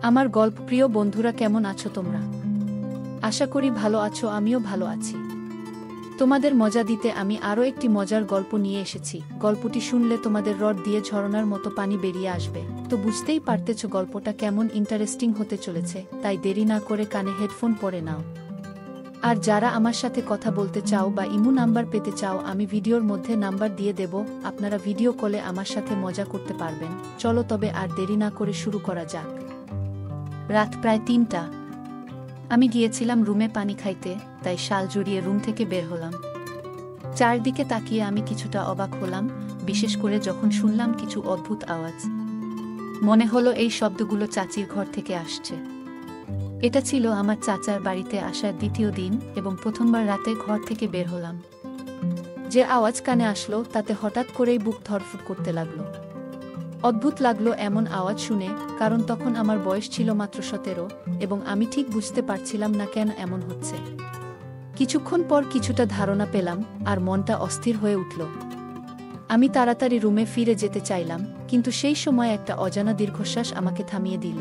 আমার গল্প প্রিয় বন্ধুরা, কেমন আছো তোমরা? আশা করি ভালো আছো, আমিও ভালো আছি। তোমাদের মজা দিতে আমি আরও একটি মজার গল্প নিয়ে এসেছি। গল্পটি শুনলে তোমাদের রড দিয়ে ঝরনার মতো পানি বেরিয়ে আসবে। তো বুঝতেই পারতেছ গল্পটা কেমন ইন্টারেস্টিং হতে চলেছে, তাই দেরি না করে কানে হেডফোন পরে নাও। আর যারা আমার সাথে কথা বলতে চাও বা ইমো নাম্বার পেতে চাও, আমি ভিডিওর মধ্যে নাম্বার দিয়ে দেব, আপনারা ভিডিও কলে আমার সাথে মজা করতে পারবেন। চলো তবে আর দেরি না করে শুরু করা যাক। রাত প্রায় ৩টা। আমি গিয়েছিলাম রুমে পানি খাইতে, তাই শাল জড়িয়ে রুম থেকে বের হলাম। চারদিকে তাকিয়ে আমি কিছুটা অবাক হলাম, বিশেষ করে যখন শুনলাম কিছু অদ্ভুত আওয়াজ। মনে হলো এই শব্দগুলো চাচির ঘর থেকে আসছে। এটা ছিল আমার চাচার বাড়িতে আসার দ্বিতীয় দিন এবং প্রথমবার রাতে ঘর থেকে বের হলাম। যে আওয়াজ কানে আসলো তাতে হঠাৎ করেই বুক ধড়ফড় করতে লাগলো। অদ্ভুত লাগলো এমন আওয়াজ শুনে, কারণ তখন আমার বয়স ছিল মাত্র 17 এবং আমি ঠিক বুঝতে পারছিলাম না কেন এমন হচ্ছে। কিছুক্ষণ পর কিছুটা ধারণা পেলাম আর মনটা অস্থির হয়ে উঠল। আমি তাড়াতাড়ি রুমে ফিরে যেতে চাইলাম, কিন্তু সেই সময় একটা অজানা দীর্ঘশ্বাস আমাকে থামিয়ে দিল।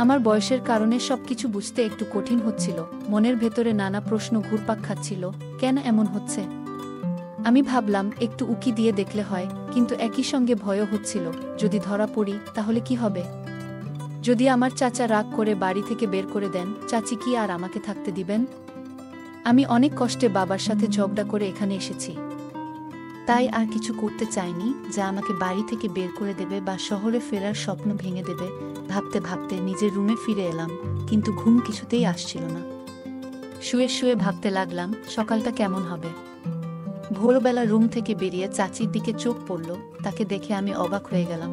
আমার বয়সের কারণে সবকিছু বুঝতে একটু কঠিন হচ্ছিল। মনের ভেতরে নানা প্রশ্ন ঘুরপাক খাচ্ছিল, কেন এমন হচ্ছে? আমি ভাবলাম একটু উকি দিয়ে দেখলে হয়, কিন্তু একই সঙ্গে ভয়ও হচ্ছিল, যদি ধরা পড়ি তাহলে কি হবে? যদি আমার চাচা রাগ করে বাড়ি থেকে বের করে দেন, চাচি কি আর আমাকে থাকতে দিবেন? আমি অনেক কষ্টে বাবার সাথে ঝগড়া করে এখানে এসেছি, তাই আর কিছু করতে চাইনি যা আমাকে বাড়ি থেকে বের করে দেবে বা শহরে ফেরার স্বপ্ন ভেঙে দেবে। ভাবতে ভাবতে নিজের রুমে ফিরে এলাম, কিন্তু ঘুম কিছুতেই আসছিল না। শুয়ে শুয়ে ভাবতে লাগলাম সকালটা কেমন হবে। ভোরবেলা রুম থেকে বেরিয়ে চাচির দিকে চোখ পড়ল, তাকে দেখে আমি অবাক হয়ে গেলাম।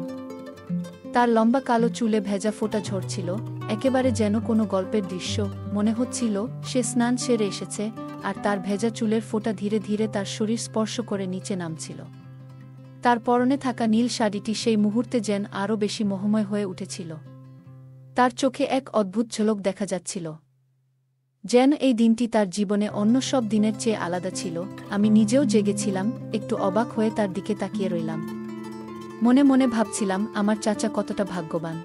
তার লম্বা কালো চুলে ভেজা ফোঁটা ঝরছিল, একেবারে যেন কোনো গল্পের দৃশ্য। মনে হচ্ছিল সে স্নান সেরে এসেছে আর তার ভেজা চুলের ফোঁটা ধীরে ধীরে তার শরীর স্পর্শ করে নিচে নামছিল। তার পরনে থাকা নীল শাড়িটি সেই মুহূর্তে যেন আরও বেশি মোহময় হয়ে উঠেছিল। তার চোখে এক অদ্ভুত ঝলক দেখা যাচ্ছিল, যেন এই দিনটি তার জীবনে অন্য সব দিনের চেয়ে আলাদা ছিল। আমি নিজেও জেগেছিলাম, একটু অবাক হয়ে তার দিকে তাকিয়ে রইলাম। মনে মনে ভাবছিলাম আমার চাচা কতটা ভাগ্যবান,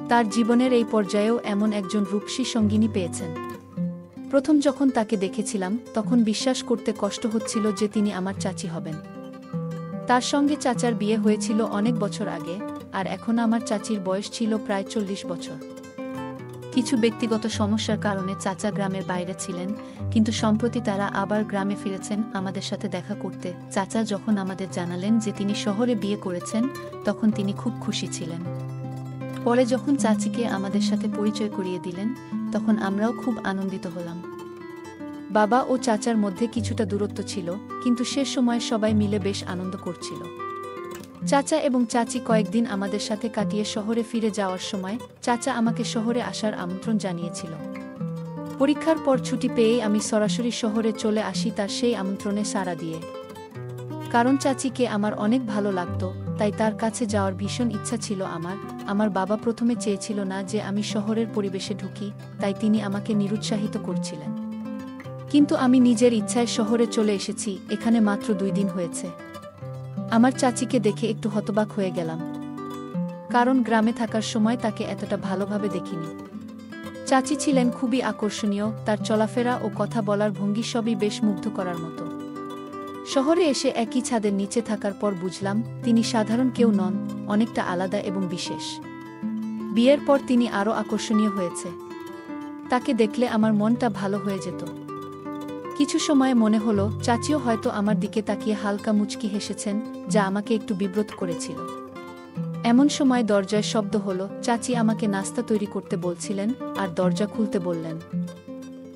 তার জীবনের এই পর্যায়েও এমন একজন রূপসী সঙ্গিনী পেয়েছেন। প্রথম যখন তাকে দেখেছিলাম তখন বিশ্বাস করতে কষ্ট হচ্ছিল যে তিনি আমার চাচি হবেন। তার সঙ্গে চাচার বিয়ে হয়েছিল অনেক বছর আগে, আর এখন আমার চাচির বয়স ছিল প্রায় 40 বছর। কিছু ব্যক্তিগত সমস্যার কারণে চাচা গ্রামের বাইরে ছিলেন, কিন্তু সম্প্রতি তারা আবার গ্রামে ফিরেছেন আমাদের সাথে দেখা করতে। চাচা যখন আমাদের জানালেন যে তিনি শহরে বিয়ে করেছেন, তখন তিনি খুব খুশি ছিলেন। পরে যখন চাচিকে আমাদের সাথে পরিচয় করিয়ে দিলেন, তখন আমরাও খুব আনন্দিত হলাম। বাবা ও চাচার মধ্যে কিছুটা দূরত্ব ছিল, কিন্তু সে সময় সবাই মিলে বেশ আনন্দ করছিল। চাচা এবং চাচি কয়েকদিন আমাদের সাথে কাটিয়ে শহরে ফিরে যাওয়ার সময় চাচা আমাকে শহরে আসার আমন্ত্রণ জানিয়েছিল। পরীক্ষার পর ছুটি পেয়েই আমি সরাসরি শহরে চলে আসি তার সেই আমন্ত্রণে সাড়া দিয়ে। কারণ চাচিকে আমার অনেক ভালো লাগতো, তাই তার কাছে যাওয়ার ভীষণ ইচ্ছা ছিল আমার। আমার বাবা প্রথমে চেয়েছিল না যে আমি শহরের পরিবেশে ঢুকি, তাই তিনি আমাকে নিরুৎসাহিত করছিলেন। কিন্তু আমি নিজের ইচ্ছায় শহরে চলে এসেছি। এখানে মাত্র 2 দিন হয়েছে। আমার চাচিকে দেখে একটু হতবাক হয়ে গেলাম, কারণ গ্রামে থাকার সময় তাকে এতটা ভালোভাবে দেখিনি। চাচি ছিলেন খুবই আকর্ষণীয়, তার চলাফেরা ও কথা বলার ভঙ্গি সবই বেশ মুগ্ধ করার মতো। শহরে এসে একই ছাদের নিচে থাকার পর বুঝলাম তিনি সাধারণ কেউ নন, অনেকটা আলাদা এবং বিশেষ। বিয়ের পর তিনি আরও আকর্ষণীয় হয়েছে। তাকে দেখলে আমার মনটা ভালো হয়ে যেত। কিছু সময় মনে হলো চাচিও হয়তো আমার দিকে তাকিয়ে হালকা মুচকি হেসেছেন, যা আমাকে একটু বিব্রত করেছিল। এমন সময় দরজায় শব্দ হলো। চাচি আমাকে নাস্তা তৈরি করতে বলছিলেন আর দরজা খুলতে বললেন।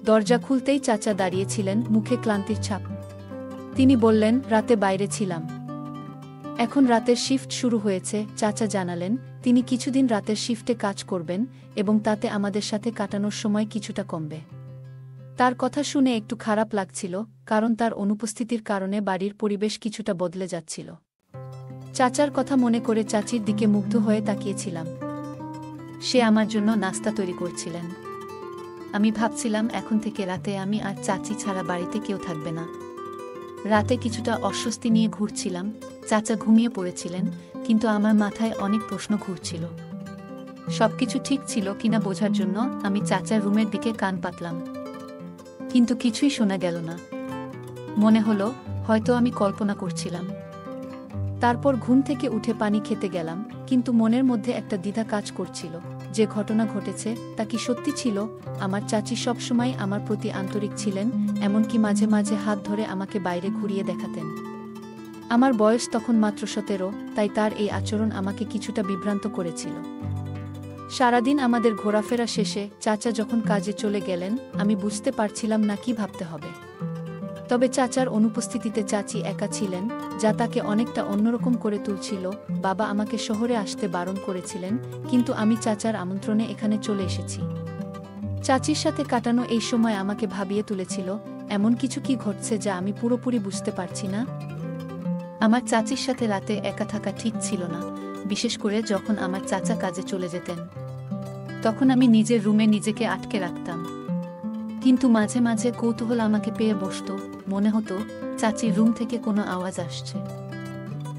দরজা খুলতেই চাচা দাঁড়িয়েছিলেন, মুখে ক্লান্তির ছাপ। তিনি বললেন, রাতে বাইরে ছিলাম, এখন রাতের শিফট শুরু হয়েছে। চাচা জানালেন তিনি কিছুদিন রাতের শিফটে কাজ করবেন এবং তাতে আমাদের সাথে কাটানোর সময় কিছুটা কমবে। তার কথা শুনে একটু খারাপ লাগছিল, কারণ তার অনুপস্থিতির কারণে বাড়ির পরিবেশ কিছুটা বদলে যাচ্ছিল। চাচার কথা মনে করে চাচির দিকে মুগ্ধ হয়ে তাকিয়েছিলাম। সে আমার জন্য নাস্তা তৈরি করছিলেন। আমি ভাবছিলাম এখন থেকে রাতে আমি আর চাচি ছাড়া বাড়িতে কেউ থাকবে না। রাতে কিছুটা অস্বস্তি নিয়ে ঘুরছিলাম। চাচা ঘুমিয়ে পড়েছিলেন, কিন্তু আমার মাথায় অনেক প্রশ্ন ঘুরছিল। সবকিছু ঠিক ছিল কিনা বোঝার জন্য আমি চাচার রুমের দিকে কান পাতলাম, কিন্তু কিছুই শোনা গেল না। মনে হলো হয়তো আমি কল্পনা করছিলাম। তারপর ঘুম থেকে উঠে পানি খেতে গেলাম, কিন্তু মনের মধ্যে একটা দ্বিধা কাজ করছিল। যে ঘটনা ঘটেছে তা কি সত্যি ছিল? আমার চাচি সবসময় আমার প্রতি আন্তরিক ছিলেন, এমনকি মাঝে মাঝে হাত ধরে আমাকে বাইরে ঘুরিয়ে দেখাতেন। আমার বয়স তখন মাত্র 17, তাই তার এই আচরণ আমাকে কিছুটা বিভ্রান্ত করেছিল। সারাদিন আমাদের ঘোরাফেরা শেষে চাচা যখন কাজে চলে গেলেন, আমি বুঝতে পারছিলাম না কি ভাবতে হবে। তবে চাচার অনুপস্থিতিতে চাচি একা ছিলেন, যা তাকে অনেকটা অন্যরকম করে তুলছিল। বাবা আমাকে শহরে আসতে বারণ করেছিলেন, কিন্তু আমি চাচার আমন্ত্রণে এখানে চলে এসেছি। চাচির সাথে কাটানো এই সময় আমাকে ভাবিয়ে তুলেছিল, এমন কিছু কি ঘটছে যা আমি পুরোপুরি বুঝতে পারছি না। আমার চাচির সাথে রাতে একা থাকা ঠিক ছিল না, বিশেষ করে যখন আমার চাচা কাজে চলে যেতেন। তখন আমি নিজের রুমে নিজেকে আটকে রাখতাম। কিন্তু মাঝে মাঝে কৌতূহল আমাকে পেয়ে বসত, মনে হতো চাচির রুম থেকে কোনো আওয়াজ আসছে।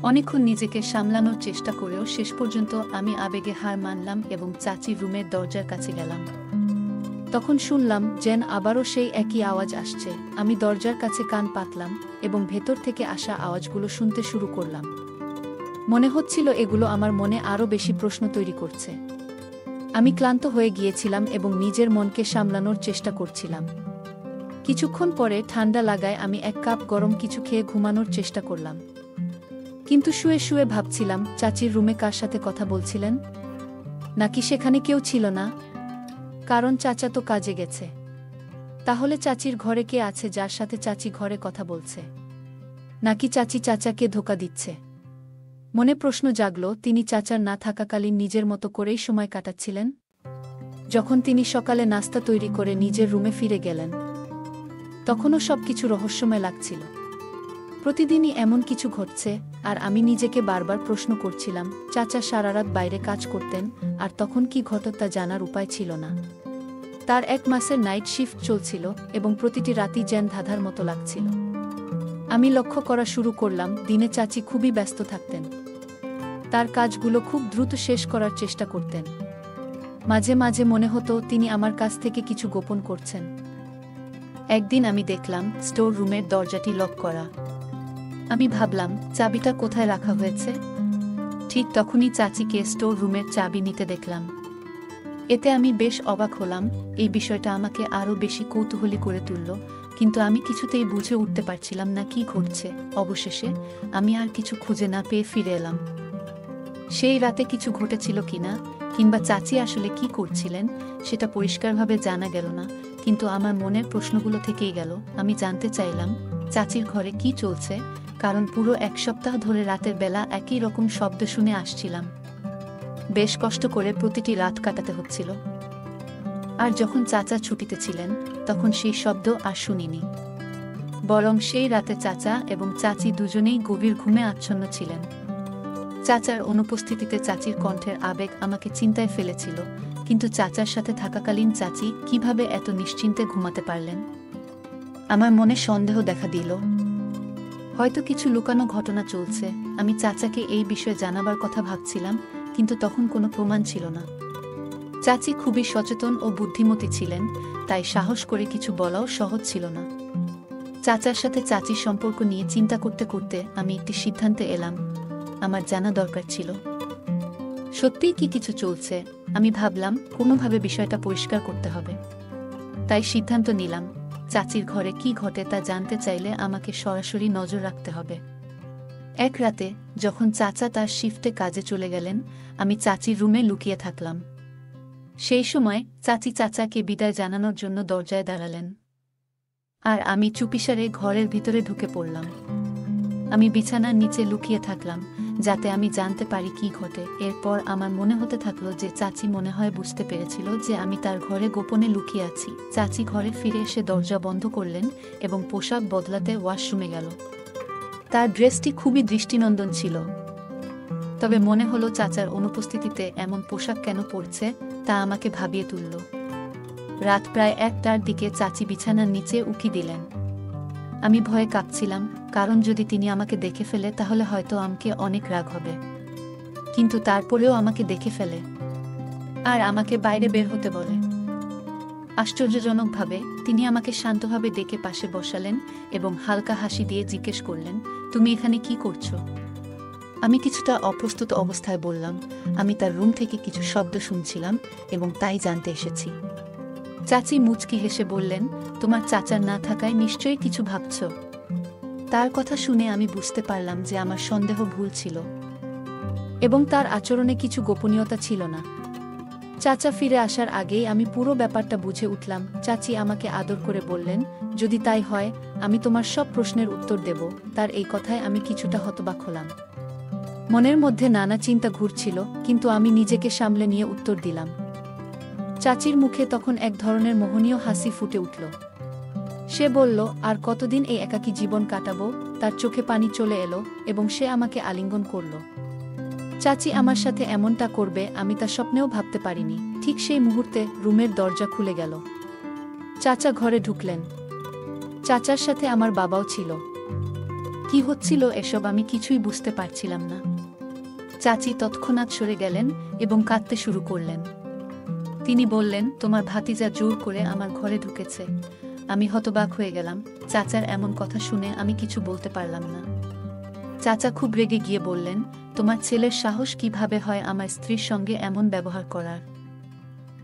অনেকক্ষণ নিজেকে সামলানোর চেষ্টা করেও শেষ পর্যন্ত আমি আবেগে হার মানলাম এবং চাচির রুমের দরজার কাছে গেলাম। তখন শুনলাম যেন আবারও সেই একই আওয়াজ আসছে। আমি দরজার কাছে কান পাতলাম এবং ভেতর থেকে আসা আওয়াজগুলো শুনতে শুরু করলাম। মনে হচ্ছিল এগুলো আমার মনে আরও বেশি প্রশ্ন তৈরি করছে। আমি ক্লান্ত হয়ে গিয়েছিলাম এবং নিজের মনকে সামলানোর চেষ্টা করছিলাম। কিছুক্ষণ পরে ঠান্ডা লাগায় আমি এক কাপ গরম কিছু খেয়ে ঘুমানোর চেষ্টা করলাম। কিন্তু শুয়ে শুয়ে ভাবছিলাম, চাচির রুমে কার সাথে কথা বলছিলেন? নাকি সেখানে কেউ ছিল না? কারণ চাচা তো কাজে গেছে। তাহলে চাচির ঘরে কে আছে যার সাথে চাচি ঘরে কথা বলছে? নাকি চাচি চাচাকে ধোঁকা দিচ্ছে? মনে প্রশ্ন জাগলো, তিনি চাচার না থাকাকালীন নিজের মতো করেই সময় কাটাচ্ছিলেন। যখন তিনি সকালে নাস্তা তৈরি করে নিজের রুমে ফিরে গেলেন, তখনও সবকিছু রহস্যময় লাগছিল। প্রতিদিনই এমন কিছু ঘটছে, আর আমি নিজেকে বারবার প্রশ্ন করছিলাম, চাচা সারারাত বাইরে কাজ করতেন, আর তখন কি ঘটত তা জানার উপায় ছিল না। তার 1 মাসের নাইট শিফট চলছিল এবং প্রতিটি রাতই যেন ধাঁধার মতো লাগছিল। আমি লক্ষ্য করা শুরু করলাম, দিনে চাচি খুবই ব্যস্ত থাকতেন। তার কাজগুলো খুব দ্রুত শেষ করার চেষ্টা করতেন। মাঝে মাঝে মনে হতো তিনি আমার কাছ থেকে কিছু গোপন করছেন। একদিন আমি দেখলাম স্টোর রুমের দরজাটি লক করা। আমি ভাবলাম, চাবিটা কোথায় রাখা হয়েছে? ঠিক তখনই চাচিকে স্টোর রুমের চাবি নিতে দেখলাম। এতে আমি বেশ অবাক হলাম। এই বিষয়টা আমাকে আরও বেশি কৌতূহলী করে তুলল, কিন্তু আমি কিছুতেই বুঝে উঠতে পারছিলাম না কি ঘটছে। অবশেষে আমি আর কিছু খুঁজে না পেয়ে ফিরে এলাম। সেই রাতে কিছু ঘটেছিল কিনা, কিংবা চাচি আসলে কি করছিলেন, সেটা পরিষ্কারভাবে জানা গেল না, কিন্তু আমার মনের প্রশ্নগুলো থেকেই গেল। আমি জানতে চাইলাম চাচির ঘরে কি চলছে, কারণ পুরো 1 সপ্তাহ ধরে রাতের বেলা একই রকম শব্দ শুনে আসছিলাম। বেশ কষ্ট করে প্রতিটি রাত কাটাতে হচ্ছিল। আর যখন চাচা ছুটিতে ছিলেন, তখন সেই শব্দ আর শুনিনি। বরং সেই রাতে চাচা এবং চাচি দুজনেই গভীর ঘুমে আচ্ছন্ন ছিলেন। চাচার অনুপস্থিতিতে চাচির কণ্ঠের আবেগ আমাকে চিন্তায় ফেলেছিল, কিন্তু চাচার সাথে থাকাকালীন চাচি কিভাবে এত নিশ্চিন্তে ঘুমাতে পারলেন? আমার মনে সন্দেহ দেখা দিল। হয়তো কিছু লুকানো ঘটনা চলছে। আমি চাচাকে এই বিষয়ে জানাবার কথা ভাবছিলাম, কিন্তু তখন কোনো প্রমাণ ছিল না। চাচি খুবই সচেতন ও বুদ্ধিমতী ছিলেন, তাই সাহস করে কিছু বলাও সহজ ছিল না। চাচার সাথে চাচির সম্পর্ক নিয়ে চিন্তা করতে করতে আমি একটি সিদ্ধান্তে এলাম, আমার জানা দরকার ছিল। সত্যিই কি কিছু চলছে? আমি ভাবলাম কোনোভাবে বিষয়টা পরিষ্কার করতে হবে। তাই সিদ্ধান্ত নিলাম, চাচির ঘরে কি ঘটে তা জানতে চাইলে আমাকে সরাসরি নজর রাখতে হবে। এক রাতে যখন চাচা তার শিফটে কাজে চলে গেলেন, আমি চাচির রুমে লুকিয়ে থাকলাম। সেই সময় চাচি চাচাকে বিদায় জানানোর জন্য দরজায় দাঁড়ালেন, আর আমি চুপিসারে ঘরের ভিতরে ঢুকে পড়লাম। আমি বিছানার নিচে লুকিয়ে থাকলাম, যাতে আমি জানতে পারি কি ঘটে। এরপর আমার মনে হতে থাকলো যে চাচি মনে হয় বুঝতে পেরেছিল যে আমি তার ঘরে গোপনে লুকিয়ে আছি। চাচি ঘরে ফিরে এসে দরজা বন্ধ করলেন এবং পোশাক বদলাতে ওয়াশরুমে গেল। তার ড্রেসটি খুবই দৃষ্টিনন্দন ছিল, তবে মনে হলো চাচার অনুপস্থিতিতে এমন পোশাক কেন পরছে তা আমাকে ভাবিয়ে তুলল। রাত প্রায় 1টার দিকে চাচি বিছানার নিচে উকি দিলেন। আমি ভয়ে কাঁপছিলাম, কারণ যদি তিনি আমাকে দেখে ফেলে তাহলে হয়তো আমাকে অনেক রাগ হবে। কিন্তু তারপরেও আমাকে দেখে ফেলে। আর আমাকে বাইরে বের হতে বলে। আশ্চর্যজনকভাবে তিনি আমাকে শান্তভাবে ডেকে পাশে বসালেন এবং হালকা হাসি দিয়ে জিজ্ঞেস করলেন, তুমি এখানে কি করছো? আমি কিছুটা অপ্রস্তুত অবস্থায় বললাম, আমি তার রুম থেকে কিছু শব্দ শুনছিলাম এবং তাই জানতে এসেছি। চাচি মুচকি হেসে বললেন, তোমার চাচার না থাকায় নিশ্চয়ই কিছু ভাবছ। তার কথা শুনে আমি বুঝতে পারলাম যে আমার সন্দেহ ভুল ছিল এবং তার আচরণে কিছু গোপনীয়তা ছিল না। চাচা ফিরে আসার আগেই আমি পুরো ব্যাপারটা বুঝে উঠলাম। চাচি আমাকে আদর করে বললেন, যদি তাই হয় আমি তোমার সব প্রশ্নের উত্তর দেব। তার এই কথায় আমি কিছুটা হতবাক হলাম। মনের মধ্যে নানা চিন্তা ঘুরছিল, কিন্তু আমি নিজেকে সামলে নিয়ে উত্তর দিলাম। চাচির মুখে তখন এক ধরনের মোহনীয় হাসি ফুটে উঠল। সে বলল, আর কতদিন এই একাকী জীবন কাটাবো? তার চোখে পানি চলে এলো এবং সে আমাকে আলিঙ্গন করল। চাচি আমার সাথে এমনটা করবে আমি তা স্বপ্নেও ভাবতে পারিনি। ঠিক সেই মুহূর্তে রুমের দরজা খুলে গেল। চাচা ঘরে ঢুকলেন। চাচার সাথে আমার বাবাও ছিল। কি হচ্ছিল এসব আমি কিছুই বুঝতে পারছিলাম না। চাচি তৎক্ষণাৎ সরে গেলেন এবং কাঁদতে শুরু করলেন। তিনি বললেন, তোমার ভাতিজা জোর করে আমার ঘরে ঢুকেছে। আমি হতবাক হয়ে গেলাম। চাচার এমন কথা শুনে আমি কিছু বলতে পারলাম না। চাচা খুব রেগে গিয়ে বললেন, তোমার ছেলের সাহস কিভাবে হয় আমার স্ত্রীর সঙ্গে এমন ব্যবহার করার?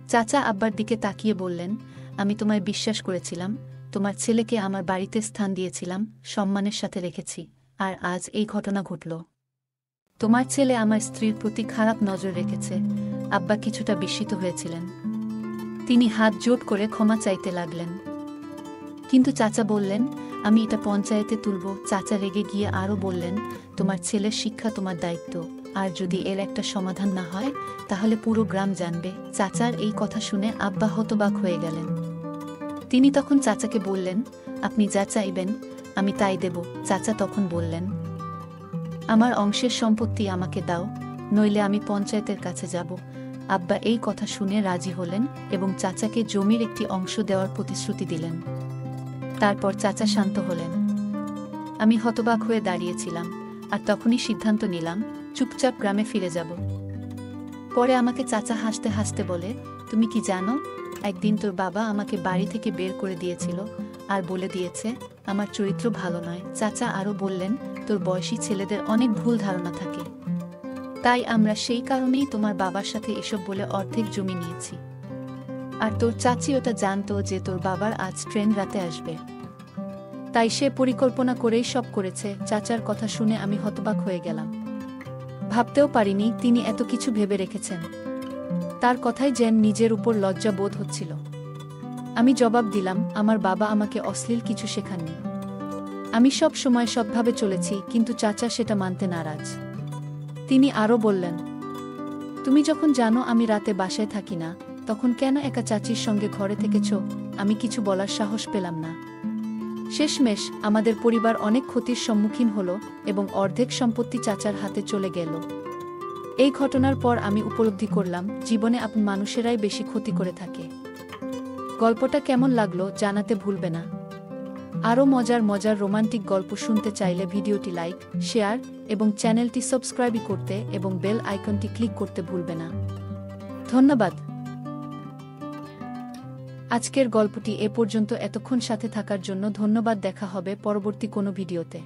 চাচা আব্বার দিকে তাকিয়ে বললেন, আমি তোমায় বিশ্বাস করেছিলাম, তোমার ছেলেকে আমার বাড়িতে স্থান দিয়েছিলাম, সম্মানের সাথে রেখেছি, আর আজ এই ঘটনা ঘটল। তোমার ছেলে আমার স্ত্রীর প্রতি খারাপ নজর রেখেছে। আব্বা কিছুটা বিস্মিত হয়েছিলেন। তিনি হাত জোট করে ক্ষমা চাইতে লাগলেন। কিন্তু চাচা বললেন, আমি এটা পঞ্চায়েতে তুলব। চাচা রেগে গিয়ে আরও বললেন, তোমার ছেলের শিক্ষা তোমার দায়িত্ব, আর যদি এর একটা সমাধান না হয় তাহলে পুরো গ্রাম জানবে। চাচার এই কথা শুনে আব্বা হতবাক হয়ে গেলেন। তিনি তখন চাচাকে বললেন, আপনি যা চাইবেন আমি তাই দেব। চাচা তখন বললেন, আমার অংশের সম্পত্তি আমাকে দাও, নইলে আমি পঞ্চায়েতের কাছে যাব। আব্বা এই কথা শুনে রাজি হলেন এবং চাচাকে জমির একটি অংশ দেওয়ার প্রতিশ্রুতি দিলেন। তারপর চাচা শান্ত হলেন। আমি হতবাক হয়ে দাঁড়িয়েছিলাম, আর তখনই সিদ্ধান্ত নিলাম চুপচাপ গ্রামে ফিরে যাব। পরে আমাকে চাচা হাসতে হাসতে বলে, তুমি কি জানো, একদিন তোর বাবা আমাকে বাড়ি থেকে বের করে দিয়েছিল আর বলে দিয়েছে আমার চরিত্র ভালো নয়। চাচা আরও বললেন, তোর বয়সী ছেলেদের অনেক ভুল ধারণা থাকে, তাই আমরা সেই কারণেই তোমার বাবার সাথে এসব বলে অর্ধেক জমি নিয়েছি। আর তোর চাচি ওটা জানতো যে তোর বাবার আজ ট্রেন রাতে আসবে, তাই সে পরিকল্পনা করেই সব করেছে। চাচার কথা শুনে আমি হতবাক হয়ে গেলাম। ভাবতেও পারিনি তিনি এত কিছু ভেবে রেখেছেন। তার কথায় যেন নিজের উপর লজ্জা বোধ হচ্ছিল। আমি জবাব দিলাম, আমার বাবা আমাকে অশ্লীল কিছু শেখাননি। আমি সব সময় সৎভাবে চলেছি, কিন্তু চাচা সেটা মানতে নারাজ। তিনি আরও বললেন, তুমি যখন জানো আমি রাতে বাসায় থাকি না, তখন কেন একা চাচির সঙ্গে ঘরে থেকেছ? আমি কিছু বলার সাহস পেলাম না। শেষমেশ আমাদের পরিবার অনেক ক্ষতির সম্মুখীন হল এবং অর্ধেক সম্পত্তি চাচার হাতে চলে গেল। এই ঘটনার পর আমি উপলব্ধি করলাম, জীবনে আপন মানুষেরাই বেশি ক্ষতি করে থাকে। গল্পটা কেমন লাগলো জানাতে ভুলবে না। আরও মজার মজার রোমান্টিক গল্প শুনতে চাইলে ভিডিওটি লাইক, শেয়ার এবং চ্যানেলটি সাবস্ক্রাইব করতে এবং বেল আইকনটি ক্লিক করতে ভুলবে না। ধন্যবাদ। আজকের গল্পটি এ পর্যন্ত। এতক্ষণ সাথে থাকার জন্য ধন্যবাদ। দেখা হবে পরবর্তী কোনো ভিডিওতে।